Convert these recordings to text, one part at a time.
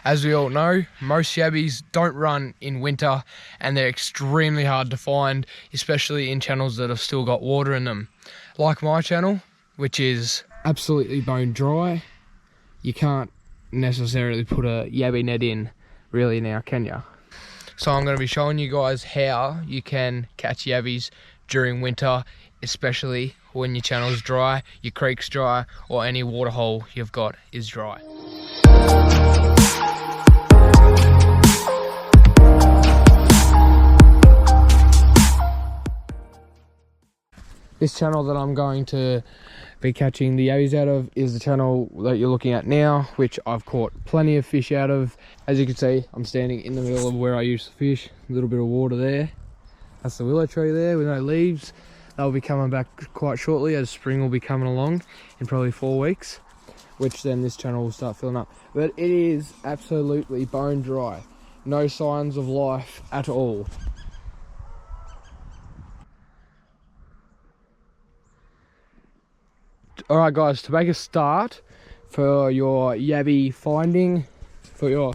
As we all know, most yabbies don't run in winter and they're extremely hard to find, especially in channels that have still got water in them. Like my channel, which is absolutely bone dry, you can't necessarily put a yabby net in really now, can you? So I'm going to be showing you guys how you can catch yabbies during winter, especially when your channel's dry, your creek's dry, or any water hole you've got is dry. This channel that I'm going to be catching the yabbies out of is the channel that you're looking at now, which I've caught plenty of fish out of. As you can see, I'm standing in the middle of where I used to fish. A little bit of water there. That's the willow tree there with no leaves. They'll be coming back quite shortly, as spring will be coming along in probably 4 weeks, which then this channel will start filling up. But it is absolutely bone dry. No signs of life at all. Alright guys, to make a start for your yabby finding, for your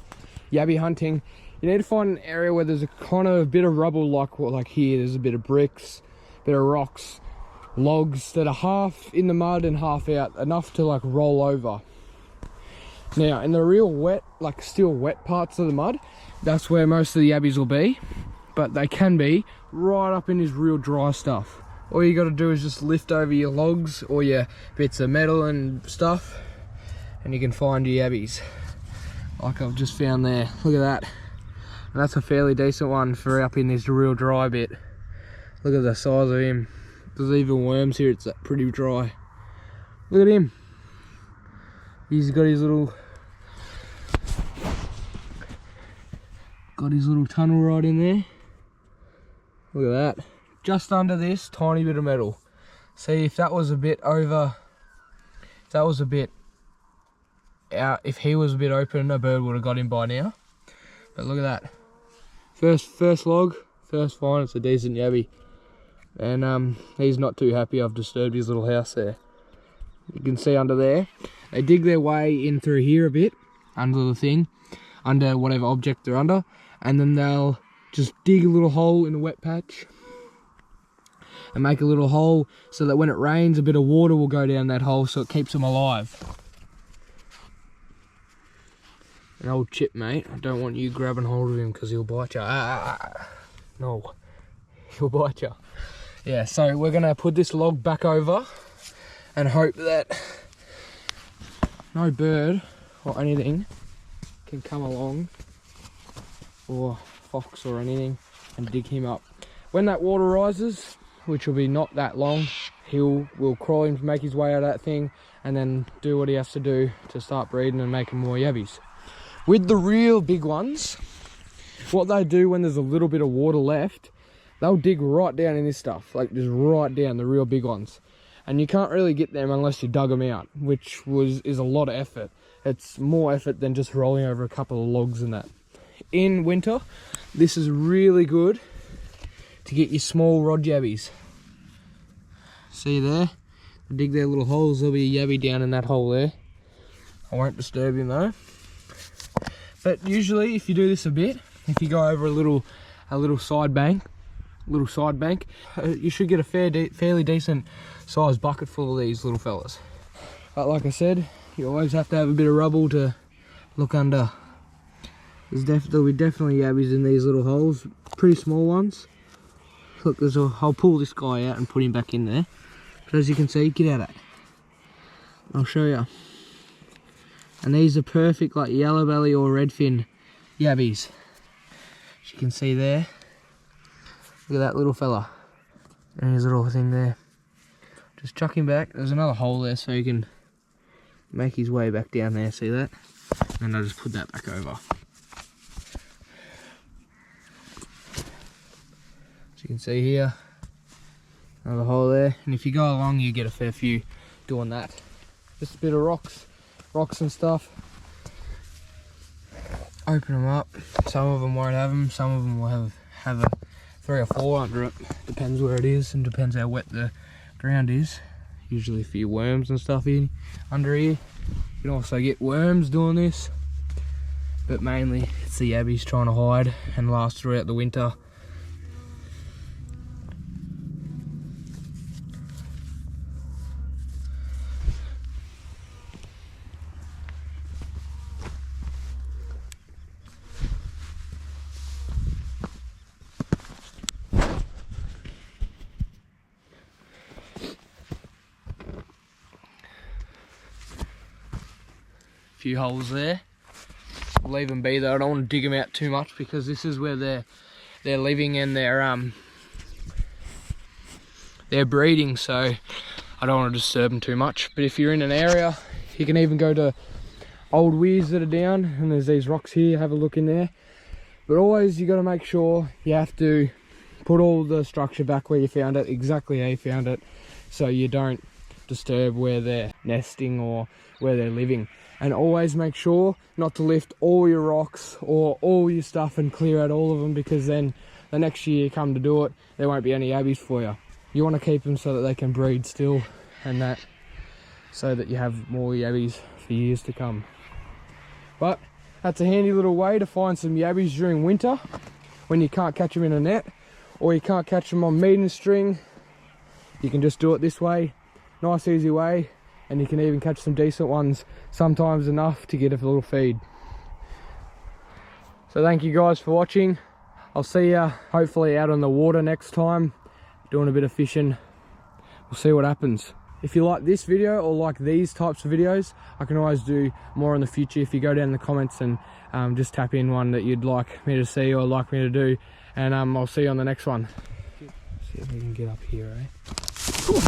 yabby hunting, you need to find an area where there's a kind of bit of rubble, like here. There's a bit of bricks, bit of rocks, logs that are half in the mud and half out, enough to like roll over. Now in the real wet, like still wet parts of the mud, that's where most of the yabbies will be, but they can be right up in this real dry stuff. All you got to do is just lift over your logs or your bits of metal and stuff, and you can find your yabbies, like I've just found there. Look at that. And that's a fairly decent one for up in this real dry bit. Look at the size of him. There's even worms here, it's pretty dry. Look at him. He's got his little tunnel right in there. Look at that. Just under this tiny bit of metal. See, if that was a bit over, if that was a bit out, if he was a bit open, a bird would have got him by now. But look at that. First log, first find. It's a decent yabby. And he's not too happy I've disturbed his little house there. You can see under there, they dig their way in through here a bit, under the thing, under whatever object they're under, and then they'll just dig a little hole in a wet patch and make a little hole so that when it rains, a bit of water will go down that hole, so it keeps them alive. An old chip, mate. I don't want you grabbing hold of him because he'll bite you. No, he'll bite you. Yeah, so we're gonna put this log back over and hope that no bird or anything can come along, or fox or anything, and dig him up. When that water rises, which will be not that long, will crawl in to make his way out of that thing and then do what he has to do to start breeding and making more yabbies. With the real big ones, what they do when there's a little bit of water left, they'll dig right down in this stuff, like just right down, the real big ones. And you can't really get them unless you dug them out, which is a lot of effort. It's more effort than just rolling over a couple of logs and that. In winter, this is really good to get your small rod yabbies. See there? They dig their little holes, there'll be a yabby down in that hole there. I won't disturb him though. But usually if you do this a bit, if you go over a little side bank, you should get a fairly decent sized bucket full of these little fellas. But like I said, you always have to have a bit of rubble to look under. There'll be definitely yabbies in these little holes, pretty small ones. Look, I'll pull this guy out and put him back in there. But as you can see, get out of that. I'll show you. And these are perfect, like yellow belly or redfin yabbies. As you can see there. Look at that little fella. And his little thing there. Just chuck him back. There's another hole there so he can make his way back down there. See that? And I'll just put that back over. As you can see here, another hole there, and if you go along you get a fair few doing that. Just a bit of rocks and stuff. Open them up. Some of them won't have them, some of them will have a 3 or 4 under it. Depends where it is and depends how wet the ground is. Usually a few worms and stuff in under here. You can also get worms doing this. but mainly it's the yabbies trying to hide and last throughout the winter. Few holes there. I'll leave them be though. I don't want to dig them out too much because this is where they're living and they're breeding, so I don't want to disturb them too much. But if you're in an area, you can even go to old weirs that are down, and there's these rocks here, have a look in there. But always you got to make sure you have to put all the structure back where you found it, exactly how you found it, so you don't disturb where they're nesting or where they're living. And always make sure not to lift all your rocks or all your stuff and clear out all of them, because then the next year you come to do it, there won't be any yabbies for you. You want to keep them so that they can breed still, and that so that you have more yabbies for years to come. But that's a handy little way to find some yabbies during winter when you can't catch them in a net or you can't catch them on meat and string. You can just do it this way, nice easy way. And you can even catch some decent ones, sometimes enough to get a little feed. So thank you guys for watching. I'll see you hopefully out on the water next time, doing a bit of fishing. We'll see what happens. If you like this video or like these types of videos, I can always do more in the future. If you go down in the comments and just tap in one that you'd like me to see or like me to do, and I'll see you on the next one. See if we can get up here, eh? Cool.